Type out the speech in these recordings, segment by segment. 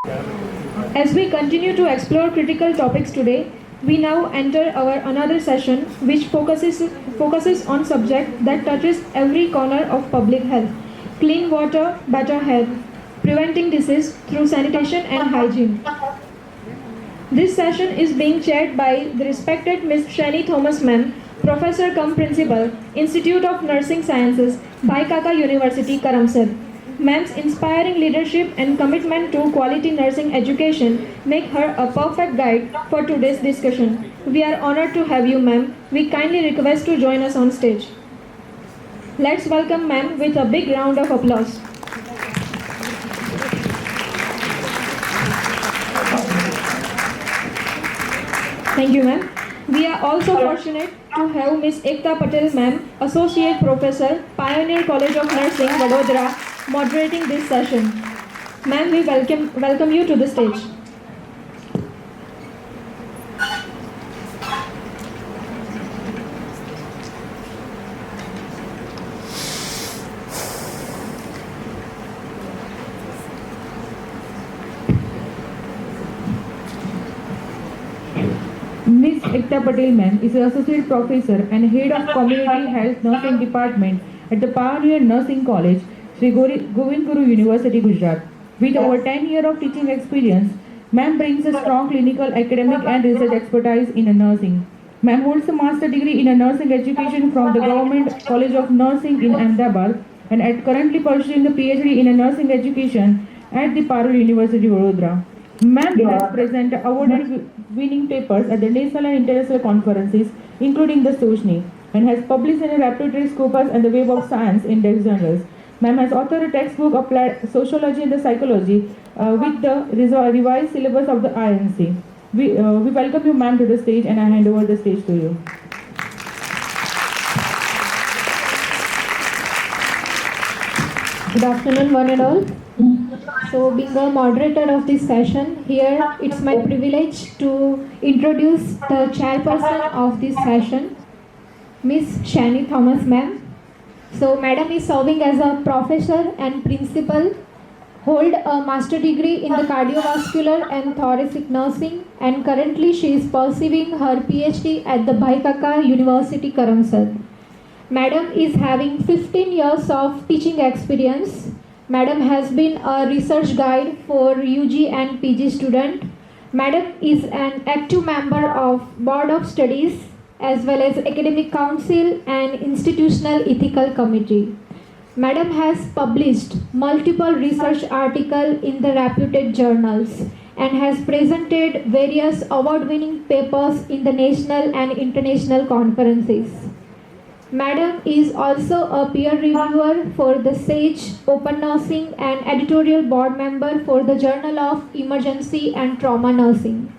As we continue to explore critical topics today, we now enter our another session which focuses on subject that touches every corner of public health: clean water, better health, preventing disease through sanitation and hygiene. This session is being chaired by the respected Ms. Shani Thomas Ma'am, Professor cum Principal, Institute of Nursing Sciences, Bhaikaka University, Karamsad. Ma'am's inspiring leadership and commitment to quality nursing education make her a perfect guide for today's discussion. We are honored to have you, ma'am. We kindly request to join us on stage. Let's welcome ma'am with a big round of applause. Thank you, ma'am. We are also fortunate to have Ms. Ekta Patel, ma'am, Associate Professor, Pioneer College of Nursing, Vadodara, moderating this session. Ma'am, we welcome you to the stage. Ms. Ekta Patel ma'am is an Associate Professor and Head of Community Health Nursing Department at the Pioneer Nursing College, Sri Govind Guru University, Gujarat. With over 10 years of teaching experience, ma'am brings a strong clinical, academic and research expertise in nursing. Ma'am holds a master degree in nursing education from the Government College of Nursing in Ahmedabad and currently pursuing the PhD in nursing education at the Parul University, Vadodara. Ma'am has presented award-winning papers at the national and international conferences, including the SOCHNI, and has published in a repertory Scopus and the Web of Science index journals. Ma'am has authored a textbook Applied Sociology and the Psychology with the revised syllabus of the INC. We welcome you, ma'am, to the stage, and I hand over the stage to you. Good afternoon, one and all. So, being a moderator of this session, here it's my privilege to introduce the chairperson of this session, Ms. Shani Thomas ma'am. So, madam is serving as a professor and principal, hold a master degree in the cardiovascular and thoracic nursing, and currently she is pursuing her PhD at the Bhaikaka University, Karamsad. Madam is having 15 years of teaching experience. Madam has been a research guide for UG and PG student. Madam is an active member of Board of Studies as well as Academic Council and Institutional Ethical Committee. Madam has published multiple research articles in the reputed journals and has presented various award-winning papers in the national and international conferences. Madam is also a peer reviewer for the SAGE Open Nursing and editorial board member for the Journal of Emergency and Trauma Nursing.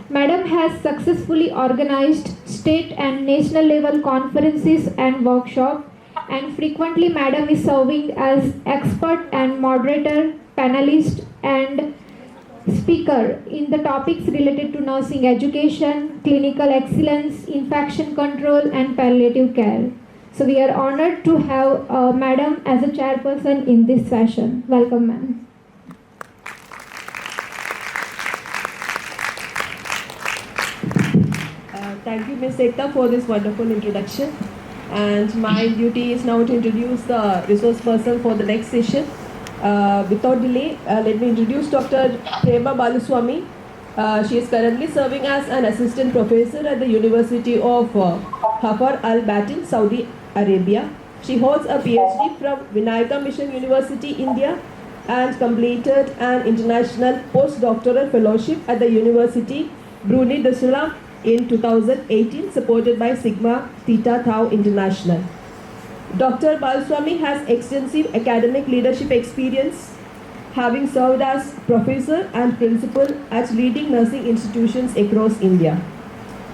Madam has successfully organized state and national level conferences and workshops, and frequently Madam is serving as expert and moderator, panelist and speaker in the topics related to nursing education, clinical excellence, infection control and palliative care. So we are honored to have Madam as a chairperson in this session. Welcome, ma'am. Thank you, Ms. Ekta, for this wonderful introduction. And my duty is now to introduce the resource person for the next session. Without delay, let me introduce Dr. Prema Baluswamy. She is currently serving as an assistant professor at the University of Hafar al-Batin, Saudi Arabia. She holds a PhD from Vinayaka Mission University, India, and completed an international postdoctoral fellowship at the University Brunei Darussalam in 2018, supported by Sigma Theta Tau International. Dr. Baluswamy has extensive academic leadership experience, having served as professor and principal at leading nursing institutions across India.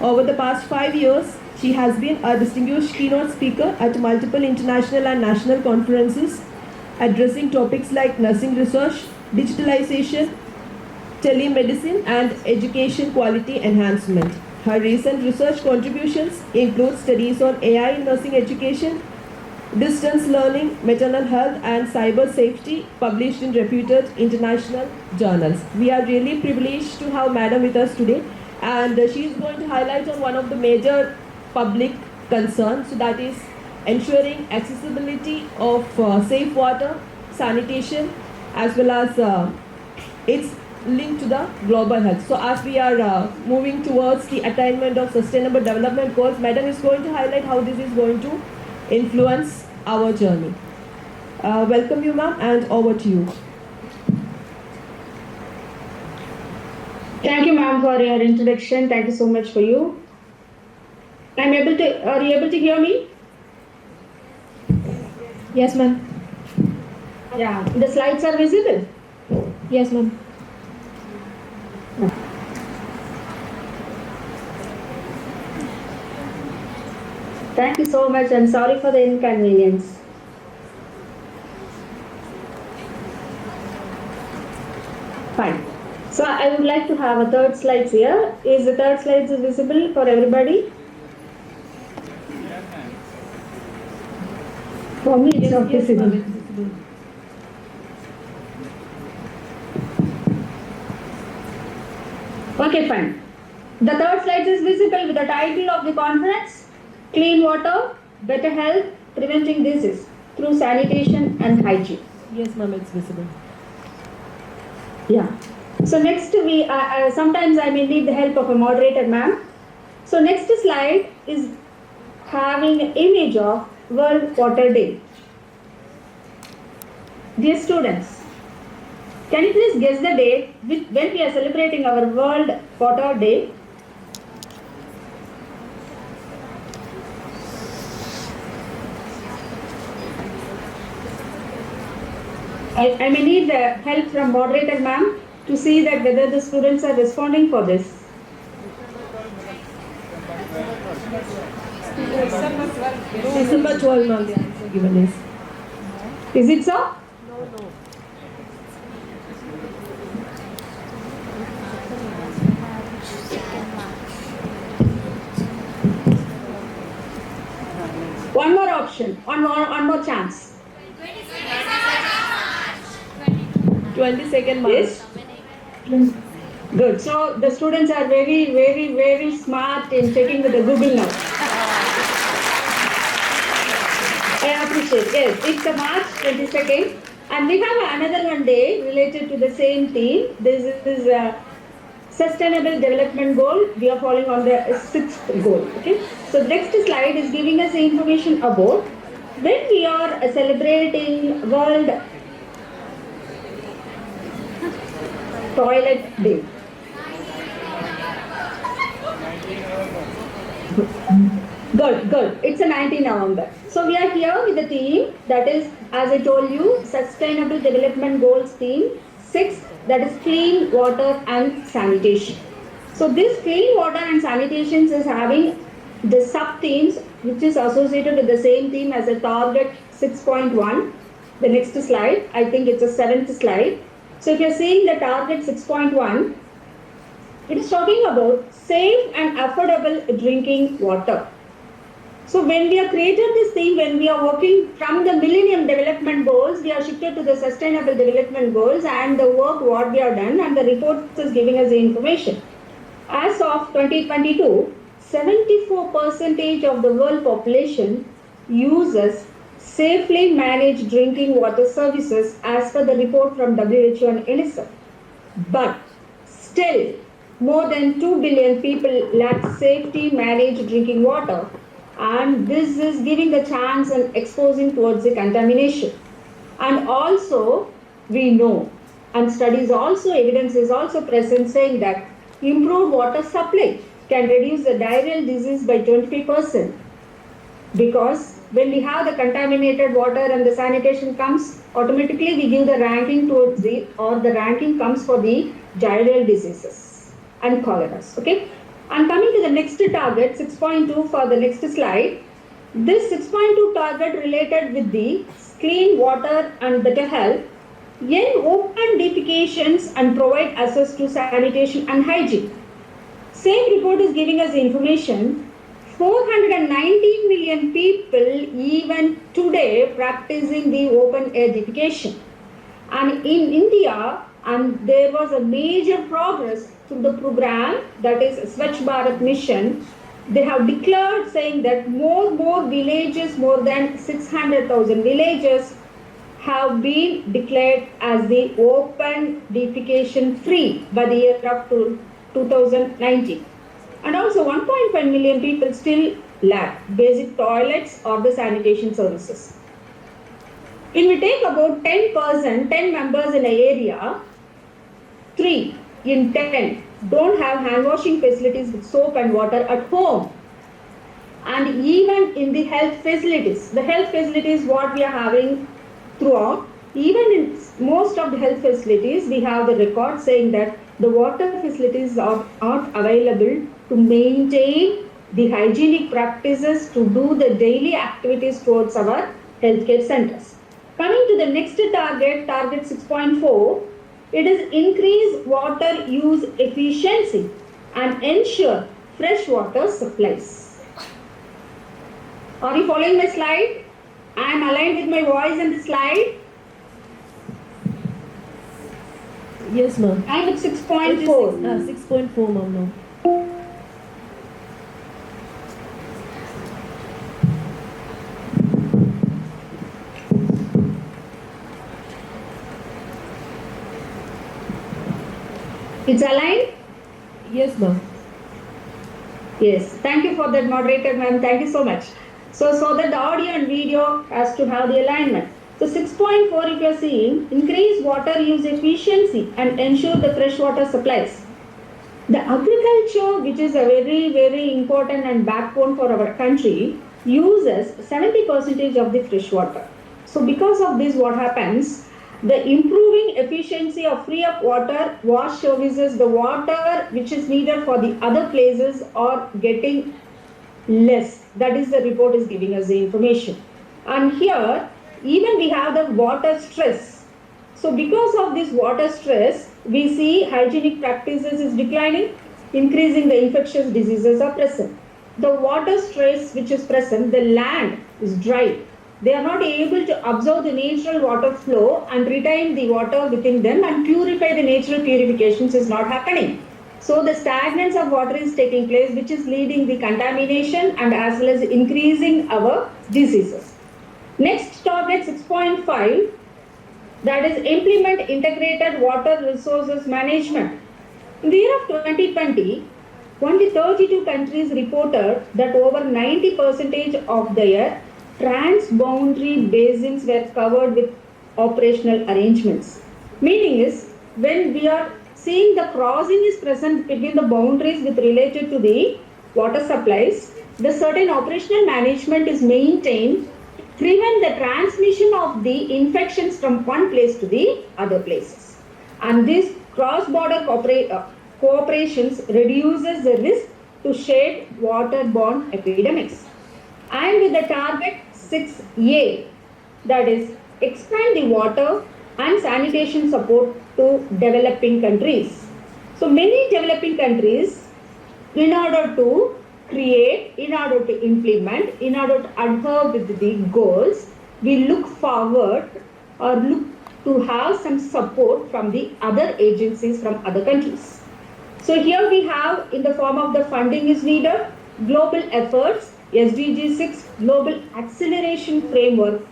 Over the past 5 years, she has been a distinguished keynote speaker at multiple international and national conferences, addressing topics like nursing research, digitalization, telemedicine, and education quality enhancement. Her recent research contributions include studies on AI in nursing education, distance learning, maternal health and cyber safety, published in reputed international journals. We are really privileged to have Madam with us today, and she is going to highlight on one of the major public concerns, so that is ensuring accessibility of safe water, sanitation, as well as its link to the global health. So as we are moving towards the attainment of sustainable development goals, Madam is going to highlight how this is going to influence our journey. Welcome you, ma'am, and over to you. Thank you, ma'am, for your introduction. Thank you so much for you. Are you able to hear me? Yes, ma'am. Yeah. The slides are visible? Yes, ma'am. Thank you so much. I'm sorry for the inconvenience. Fine. So I would like to have a third slide here. Is the third slide visible for everybody? For me, it's not visible. Okay, fine. The third slide is visible with the title of the conference: Clean Water, Better Health, Preventing Disease through Sanitation and Hygiene. Yes, ma'am, it's visible. Yeah. So next we sometimes I may need the help of a moderator, ma'am. So next slide is having an image of World Water Day. Dear students, can you please guess the date when we are celebrating our World Water Day? I may need the help from moderator, ma'am, to see that whether the students are responding for this. December 12, ma'am, the answer given is. Is it so? One more option, one more chance. 22nd March. Yes? Good. So the students are very, very, very smart in checking with the Google now. I appreciate. Yes, it's the March 22nd, and we have another one day related to the same theme. This is a Sustainable Development Goal. We are following on the 6th goal. Okay. So the next slide is giving us the information about when we are celebrating World Toilet Day. Good. It's a 19 November. So we are here with the theme that is, as I told you, Sustainable Development Goals theme 6, that is clean water and sanitation. So this clean water and sanitation is having the sub-themes which is associated with the same theme as a target 6.1. The next slide, I think it's a 7th slide. So if you're seeing the target 6.1, it is talking about safe and affordable drinking water. So when we have created this theme, when we are working from the Millennium Development Goals, we are shifted to the Sustainable Development Goals and the work what we have done, and the report is giving us the information. As of 2022, 74% of the world population uses safely managed drinking water services as per the report from WHO and UNICEF. But still, more than 2 billion people lack safety managed drinking water, and this is giving the chance and exposing towards the contamination. And also, we know, and studies also, evidence is also present saying that improved water supply can reduce the diarrheal disease by 25%, because when we have the contaminated water and the sanitation comes, automatically we give the ranking towards the ranking comes for the diarrheal diseases and cholera. Okay. And coming to the next target, 6.2 for the next slide. This 6.2 target related with the clean water and better health, end open defecations and provide access to sanitation and hygiene. Same report is giving us information. 419 million people even today practicing the open air defecation. And in India, and there was a major progress through the program that is Swachh Bharat Mission. They have declared saying that more villages, more than 600,000 villages have been declared as the open defecation free by the year of 2019. And also 1.5 million people still lack basic toilets or the sanitation services. If we take about 10%, 10 members in an area, 3 in 10 don't have hand washing facilities with soap and water at home. And even in the health facilities what we are having throughout, even in most of the health facilities, we have the record saying that the water facilities are not available to maintain the hygienic practices to do the daily activities towards our healthcare centers. Coming to the next target, target 6.4, it is increase water use efficiency and ensure fresh water supplies. Are you following my slide? I am aligned with my voice in the slide. Yes, ma'am. I am at 6.4. 6.4, ma'am, now. It's aligned? Yes, ma'am. Yes. Thank you for that, moderator, ma'am. Thank you so much. So that the audio and video has to have the alignment. So 6.4, if you are seeing, increase water use efficiency and ensure the fresh water supplies. The agriculture, which is a very important and backbone for our country, uses 70% of the fresh water. So because of this, what happens? The improving efficiency of free up water, wash services, the water which is needed for the other places are getting less. That is, the report is giving us the information. And here, even we have the water stress. So because of this water stress, we see hygienic practices is declining, increasing the infectious diseases are present. The water stress which is present, the land is dry. They are not able to absorb the natural water flow and retain the water within them and purify the natural purifications is not happening. So the stagnance of water is taking place, which is leading the contamination and as well as increasing our diseases. Next target 6.5, that is implement integrated water resources management. In the year of 2020, only 32 countries reported that over 90% of their transboundary basins were covered with operational arrangements. Meaning is, when we are seeing the crossing is present between the boundaries with related to the water supplies, the certain operational management is maintained to prevent the transmission of the infections from one place to the other places. And this cross-border cooperations reduces the risk to shared waterborne epidemics. And with the target 6A, that is expand the water and sanitation support to developing countries. So many developing countries, in order to create, in order to implement, in order to adhere with the goals, we look forward or look to have some support from the other agencies from other countries. So here we have, in the form of the funding is needed, global efforts, SDG 6 Global Acceleration Framework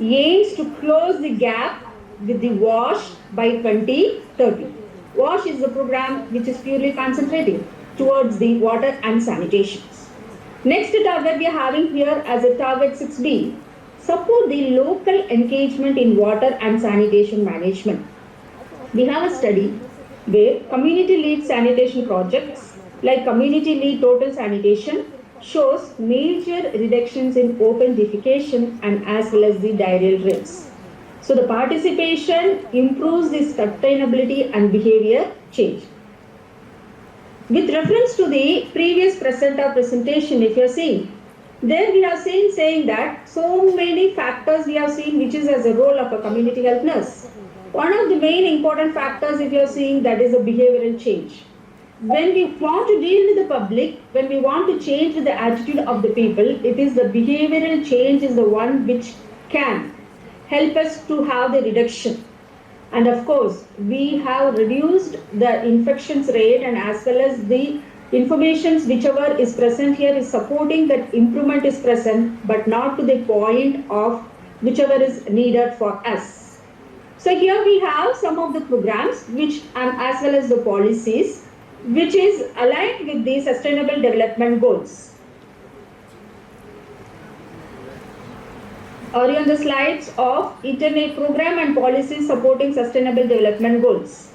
aims to close the gap with the WASH by 2030. WASH is a program which is purely concentrating towards the water and sanitation. Next target we are having here as a target 6B, support the local engagement in water and sanitation management. We have a study where community lead sanitation projects like community lead total sanitation shows major reductions in open defecation and as well as the diarrheal rates. So the participation improves the sustainability and behavior change. With reference to the previous presentation, if you are seeing, there we are saying that so many factors we have seen which is as a role of a community health nurse. One of the main important factors if you are seeing that is a behavioral change. when we want to deal with the public, when we want to change the attitude of the people, it is the behavioral change is the one which can help us to have the reduction. And of course, we have reduced the infections rate, and as well as the informations whichever is present here is supporting that improvement is present, but not to the point of whichever is needed for us. So here we have some of the programs which as well as the policies which is aligned with the Sustainable Development Goals. Are you on the slides of internet program and policies supporting Sustainable Development Goals?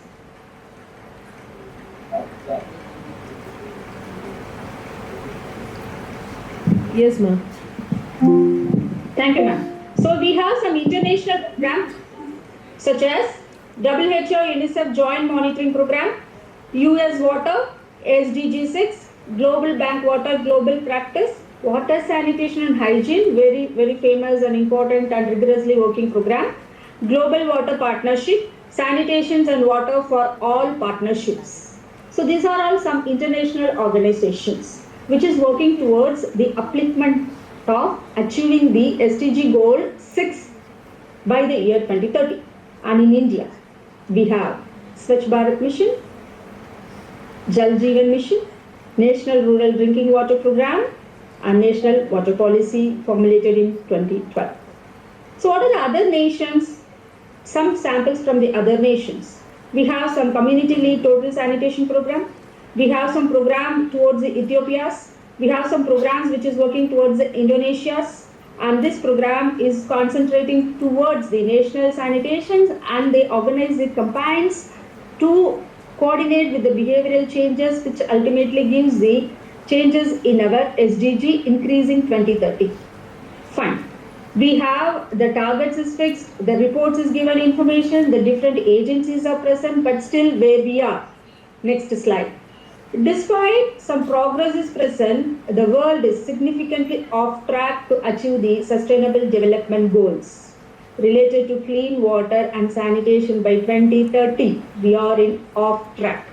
Yes, ma'am. Thank you, ma'am. So we have some international programs such as WHO UNICEF Joint Monitoring Program, US Water, SDG 6, Global Bank Water Global Practice, Water Sanitation and Hygiene, very famous and important and rigorously working program, Global Water Partnership, Sanitations and Water for All Partnerships. So these are all some international organizations which is working towards the upliftment of achieving the SDG goal 6 by the year 2030. And in India, we have Swachh Bharat Mission, Jal Jeevan Mission, National Rural Drinking Water Program, and National Water Policy formulated in 2012. So what are the other nations? Some samples from the other nations. We have some community lead total sanitation program. We have some program towards the Ethiopia's. We have some programs which is working towards the Indonesia's. And this program is concentrating towards the national sanitations, and they organize the campaigns to coordinate with the behavioral changes which ultimately gives the changes in our SDG increasing 2030. Fine. We have the targets is fixed, the reports is given information, the different agencies are present, but still where we are. Next slide. Despite some progress is present, the world is significantly off track to achieve the Sustainable Development Goals related to clean water and sanitation by 2030. We are in off track,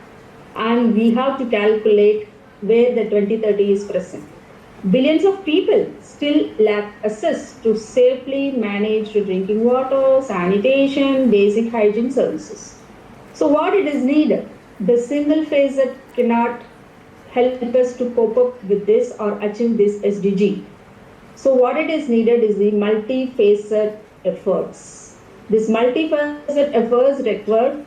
and we have to calculate where the 2030 is present. Billions of people still lack access to safely managed drinking water, sanitation, basic hygiene services. So what it is needed? The single phase that cannot help us to cope up with this or achieve this SDG. So what it is needed is the multi-facet efforts. This multi-facet efforts required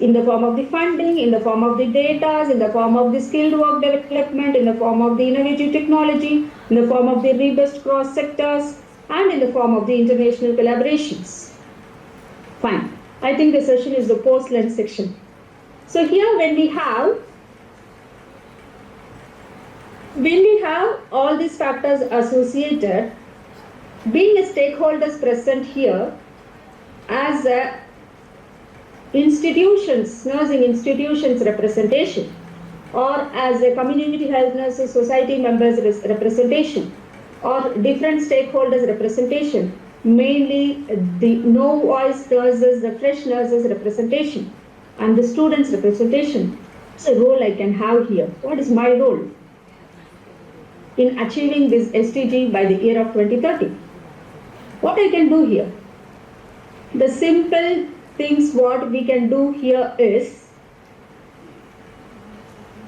in the form of the funding, in the form of the data, in the form of the skilled work development, in the form of the innovative technology, in the form of the robust cross sectors, and in the form of the international collaborations. Fine. I think the session is the post-lunch section. So here when we have all these factors associated, being a stakeholders present here as a institutions, nursing institutions representation, or as a community health nurses society members representation, or different stakeholders representation, mainly the no voice nurses, the fresh nurses representation, and the students representation. What's the role I can have here? What is my role in achieving this SDG by the year of 2030? What I can do here? The simple things what we can do here is,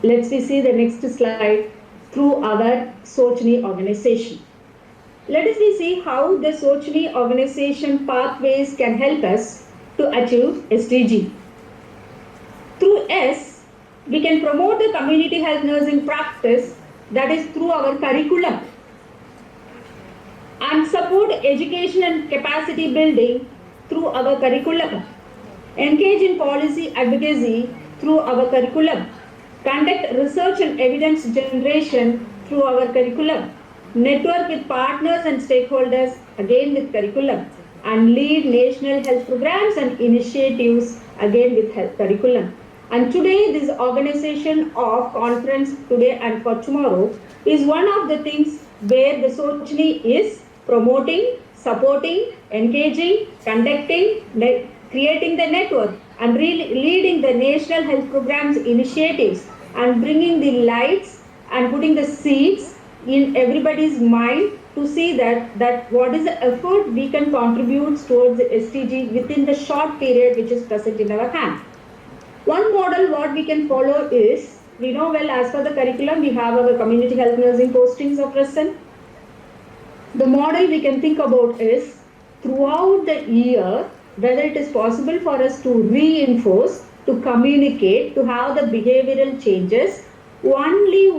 let's see the next slide, through our SOCHNI organization. Let us see how the SOCHNI organization pathways can help us to achieve SDG. Through S, we can promote the community health nursing practice, that is through our curriculum, and support education and capacity building through our curriculum, engage in policy advocacy through our curriculum, conduct research and evidence generation through our curriculum, network with partners and stakeholders again with curriculum, and lead national health programs and initiatives again with health curriculum. And today this organization of conference today and for tomorrow is one of the things where the SOCHNI is promoting, supporting, engaging, conducting, creating the network, and leading the national health programs initiatives and bringing the lights and putting the seeds in everybody's mind to see that what is the effort we can contribute towards the SDG within the short period which is present in our hand. One model what we can follow is, we know well as per the curriculum we have our community health nursing postings of present. The model we can think about is throughout the year whether it is possible for us to reinforce, to communicate, to have the behavioral changes, only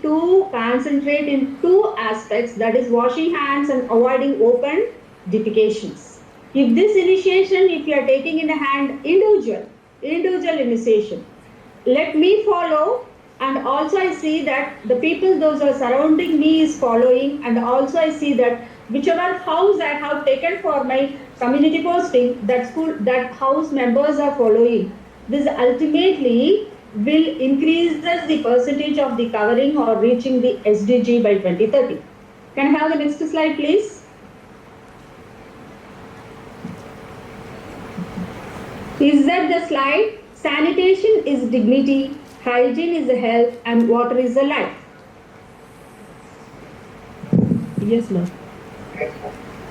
to concentrate in two aspects, that is washing hands and avoiding open defecations. If this initiation, if you are taking in a hand individual initiation, let me follow, and also I see that the people those who are surrounding me is following, and also I see that whichever house I have taken for my community posting, that house members are following. This ultimately will increase the percentage of the covering or reaching the SDG by 2030. Can I have the next slide, please? Is that the slide? Sanitation is dignity, hygiene is the health, and water is the life. Yes, ma'am.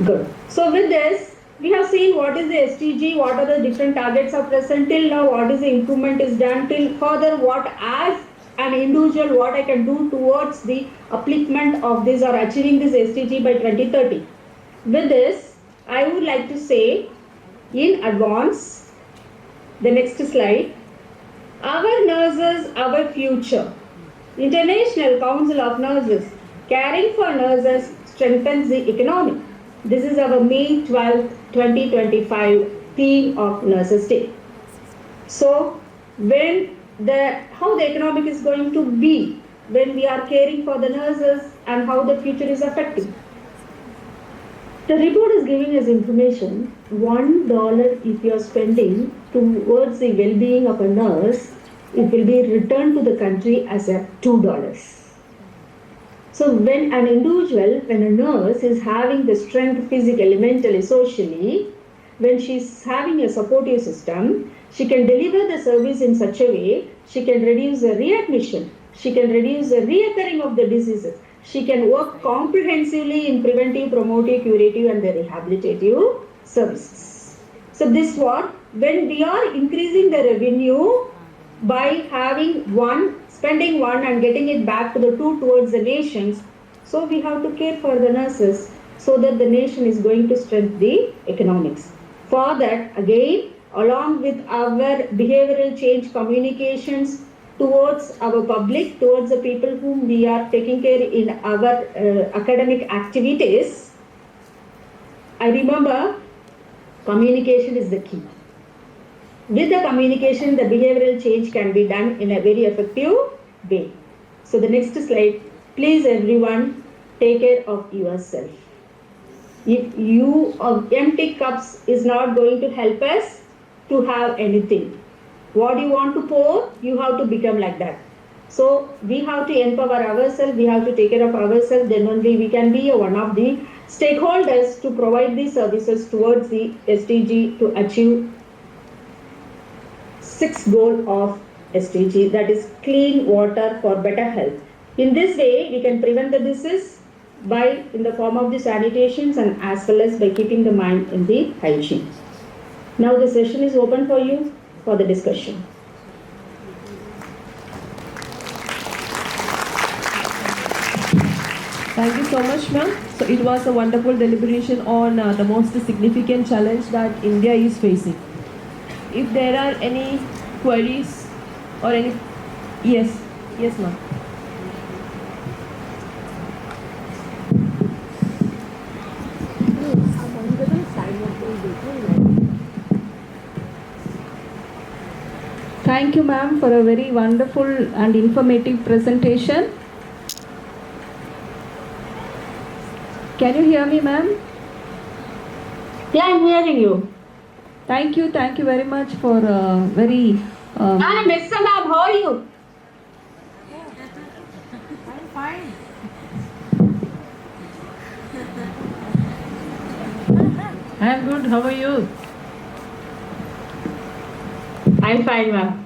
Good. So with this, we have seen what is the SDG, what are the different targets are present till now, what is the improvement is done till further, what as an individual, what I can do towards the upliftment of this or achieving this SDG by 2030. With this, I would like to say in advance, the next slide, our nurses, our future. International Council of Nurses, caring for nurses strengthens the economy. This is our May 12, 2025 theme of Nurses Day. So, how the economic is going to be when we are caring for the nurses and how the future is affecting. The report is giving us information. $1 if you are spending towards the well-being of a nurse, it will be returned to the country as a $2. So when an individual, when a nurse is having the strength physically, mentally, socially, when she is having a supportive system, she can deliver the service in such a way, she can reduce the readmission, she can reduce the reoccurring of the diseases, she can work comprehensively in preventive, promotive, curative and the rehabilitative services. So this what, when we are increasing the revenue by having spending one and getting it back to the two towards the nations, so we have to care for the nurses so that the nation is going to strengthen the economics. For that, again, along with our behavioral change communications towards our public, towards the people whom we are taking care in our academic activities, I remember communication is the key. With the communication, the behavioral change can be done in a very effective way. So the next slide, please everyone take care of yourself. If you empty cups is not going to help us to have anything. What you want to pour, you have to become like that. So we have to empower ourselves, we have to take care of ourselves, then only we can be one of the stakeholders to provide these services towards the SDG to achieve 6th goal of SDG, that is clean water for better health. In this way, we can prevent the disease by in the form of the sanitations and as well as by keeping the mind in the hygiene. Now the session is open for you for the discussion. Thank you so much, ma'am. So it was a wonderful deliberation on the most significant challenge that India is facing. If there are any queries or any... Yes, ma'am. Thank you, ma'am, for a very wonderful and informative presentation. Can you hear me, ma'am? Yeah, I'm hearing you. Thank you very much for very... Hi, Miss ma'am, how are you? I'm fine. I'm good. How are you? I'm fine, ma'am.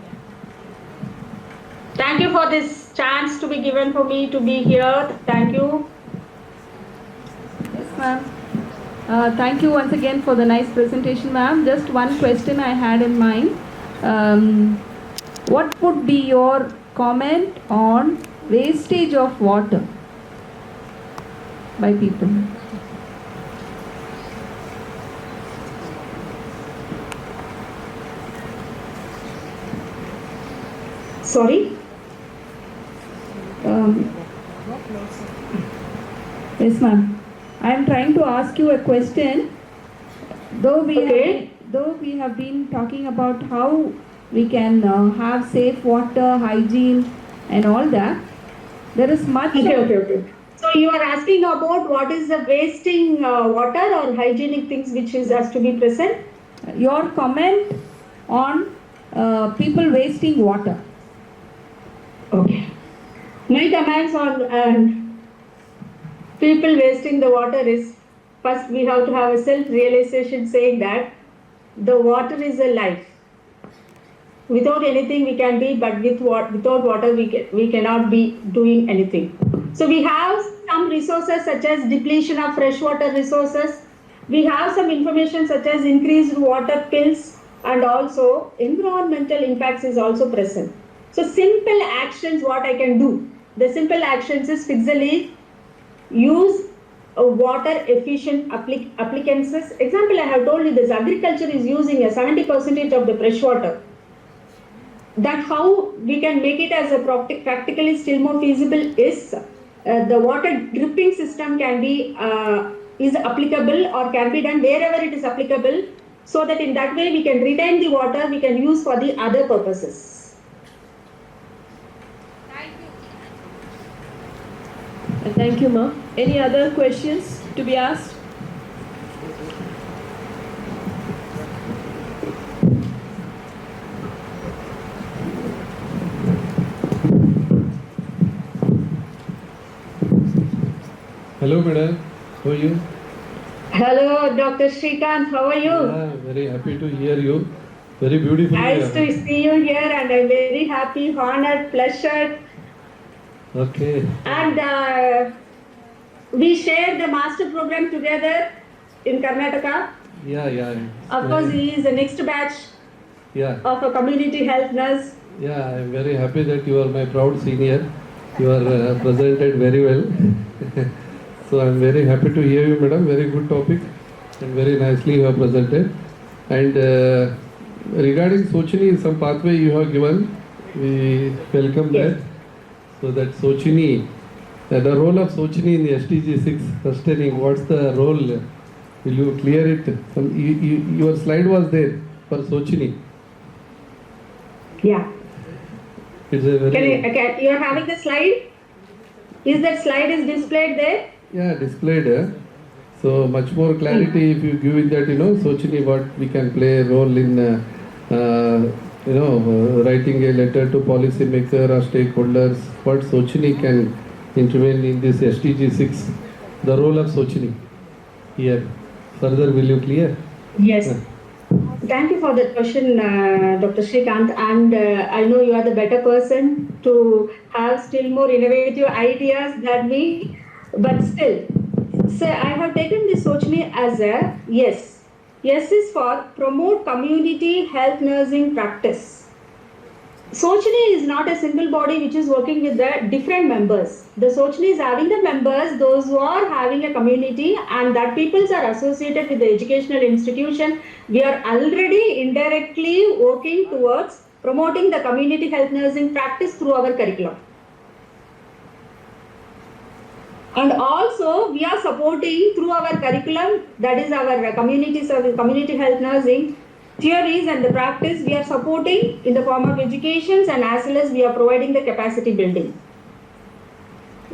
Thank you for this chance to be given for me to be here. Thank you. Yes, ma'am. Thank you once again for the nice presentation, ma'am. Just one question I had in mind. What would be your comment on wastage of water by people? Sorry? Yes, ma'am. I am trying to ask you a question. Though we have been talking about how we can have safe water, hygiene, and all that, there is much. Okay. So you are asking about what is the wasting water or hygienic things which has to be present? Your comment on people wasting water. Okay. My comments on people wasting the water is, first we have to have a self-realization saying that the water is a life. Without anything we can be, but without water we cannot be doing anything. So we have some resources such as depletion of freshwater resources. We have some information such as increased water pills, and also environmental impacts is also present. So simple actions, what I can do? The simple actions is physically use water efficient applicants. Example, I have told you this, agriculture is using a 70% of the fresh water. That how we can make it as a practically still more feasible is the water dripping system can be is applicable or can be done wherever it is applicable, so that in that way we can retain the water, we can use for the other purposes. Thank you, ma'am. Any other questions to be asked? Hello, madam. How are you? Hello, Dr. Shrikant. How are you? Yeah, very happy to hear you. Very beautiful. Nice to see you here, and I'm very happy, honored, pleasured. Okay. And we shared the master program together in Karnataka. Yeah. Of course, he is the next batch of a community health nurse. Yeah, I'm very happy that you are my proud senior. You are presented very well. So I'm very happy to hear you, madam. Very good topic and very nicely you have presented. And regarding SOCHNI, some pathway you have given, we welcome that. So that SOCHNI, the role of SOCHNI in the SDG 6 sustaining, what's the role? Will you clear it? Your slide was there for SOCHNI. Yeah. It's a very... You are having the slide? Is that slide is displayed there? Yeah, displayed. So much more clarity if you give it that, SOCHNI, what we can play a role in, writing a letter to policymaker or stakeholders, what SOCHNI can intervene in this SDG 6, the role of SOCHNI here. Further, will you clear? Yes. Thank you for that question, Dr. Shrikant. And I know you are the better person to have still more innovative ideas than me. But still, so I have taken this SOCHNI as a yes. Yes is for promote community health nursing practice. SOCHNI is not a single body which is working with the different members. The SOCHNI is having the members, those who are having a community, and that peoples are associated with the educational institution. We are already indirectly working towards promoting the community health nursing practice through our curriculum. And also we are supporting through our curriculum, that is our community service, community health nursing theories and the practice, we are supporting in the form of educations, and as well as we are providing the capacity building.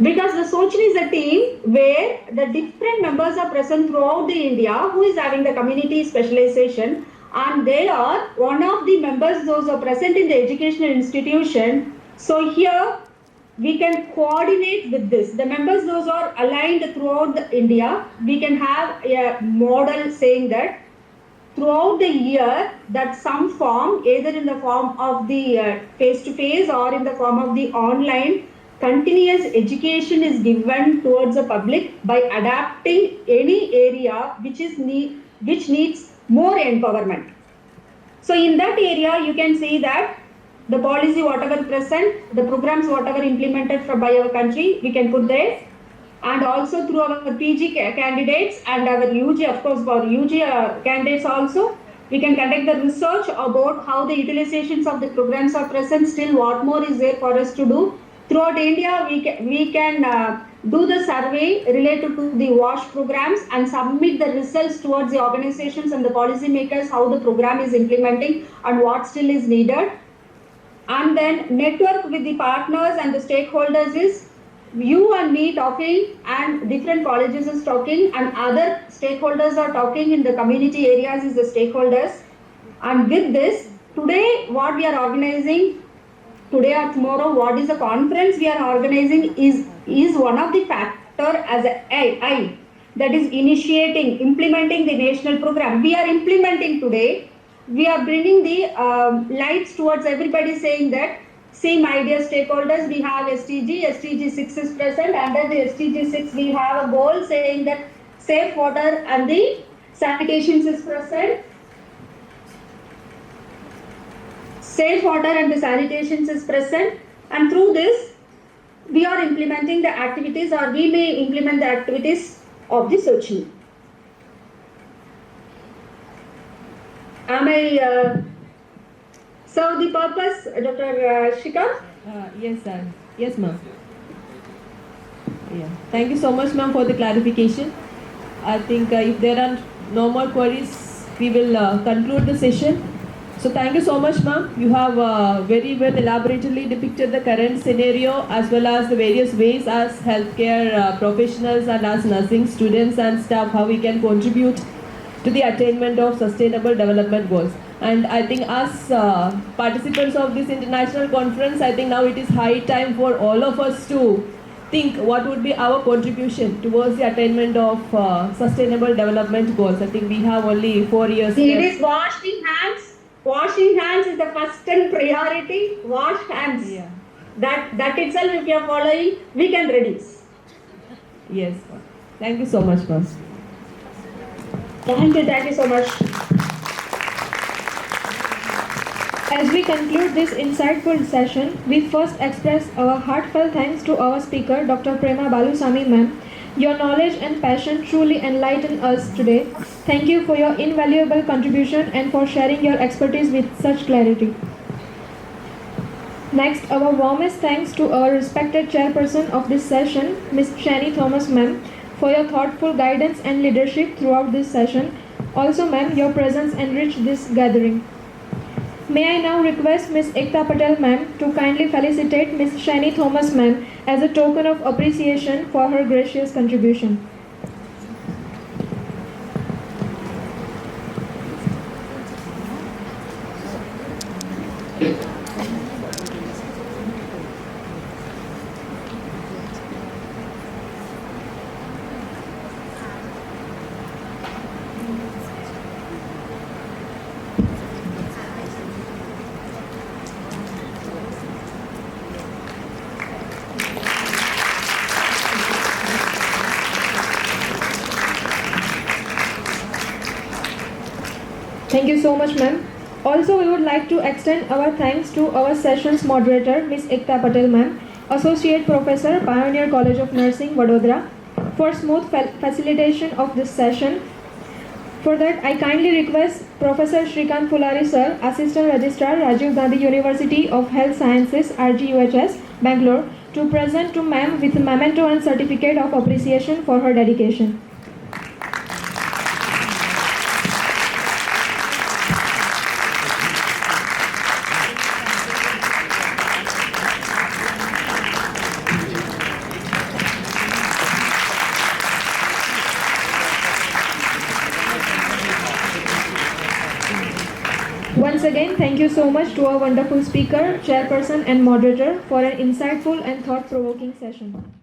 Because the SOCHNI is a team where the different members are present throughout the India who is having the community specialization, and they are one of the members, those who are present in the educational institution. So here we can coordinate with this. The members, those are aligned throughout India, we can have a model saying that throughout the year that some form, either in the form of the face-to-face or in the form of the online, continuous education is given towards the public by adapting any area which needs more empowerment. So in that area, you can see that the policy whatever present, the programs whatever implemented by our country, we can put there. And also through our PG candidates and our UG, of course, for UG candidates also, we can conduct the research about how the utilizations of the programs are present, still what more is there for us to do. Throughout India, we can do the survey related to the WASH programs and submit the results towards the organizations and the policy makers, how the program is implementing and what still is needed. And then network with the partners and the stakeholders is you and me talking and different colleges is talking and other stakeholders are talking in the community areas is the stakeholders. And with this, today what we are organizing, today or tomorrow, what is the conference we are organizing is one of the factor as I that is initiating, implementing the national program. We are implementing today. We are bringing the lights towards everybody saying that, see my dear stakeholders, we have SDG 6 is present. Under the SDG 6 we have a goal saying that safe water and the sanitations is present. Safe water and the sanitations is present, and through this we are implementing the activities, or we may implement the activities of the SOCHNI. Am I serve the purpose, Dr. Shika? Yes, sir. Yes, ma'am. Yeah. Thank you so much, ma'am, for the clarification. I think if there are no more queries, we will conclude the session. So thank you so much, ma'am. You have very well elaborately depicted the current scenario as well as the various ways as healthcare professionals and as nursing students and staff how we can contribute to the attainment of sustainable development goals. And I think as participants of this international conference, I think now it is high time for all of us to think what would be our contribution towards the attainment of sustainable development goals. I think we have only 4 years It left. is washing hands. Washing hands is the first and priority. Wash hands. Yeah. That itself, if you are following, we can reduce. Yes. Thank you so much, ma'am. Thank you so much. As we conclude this insightful session, we first express our heartfelt thanks to our speaker, Dr. Prema Balusamy ma'am. Your knowledge and passion truly enlighten us today. Thank you for your invaluable contribution and for sharing your expertise with such clarity. Next, our warmest thanks to our respected chairperson of this session, Ms. Shani Thomas ma'am, for your thoughtful guidance and leadership throughout this session. Also, ma'am, your presence enriched this gathering. May I now request Ms. Ekta Patel ma'am to kindly felicitate Ms. Shani Thomas ma'am as a token of appreciation for her gracious contribution. Thank you so much, ma'am. Also, we would like to extend our thanks to our session's moderator, Ms. Ekta Patel, ma'am, Associate Professor, Pioneer College of Nursing, Vadodara, for smooth facilitation of this session. For that, I kindly request Professor Shrikant Fulari, sir, Assistant Registrar, Rajiv Gandhi University of Health Sciences, RGUHS, Bangalore, to present to ma'am with a memento and certificate of appreciation for her dedication. Once again, thank you so much to our wonderful speaker, chairperson and moderator for an insightful and thought-provoking session.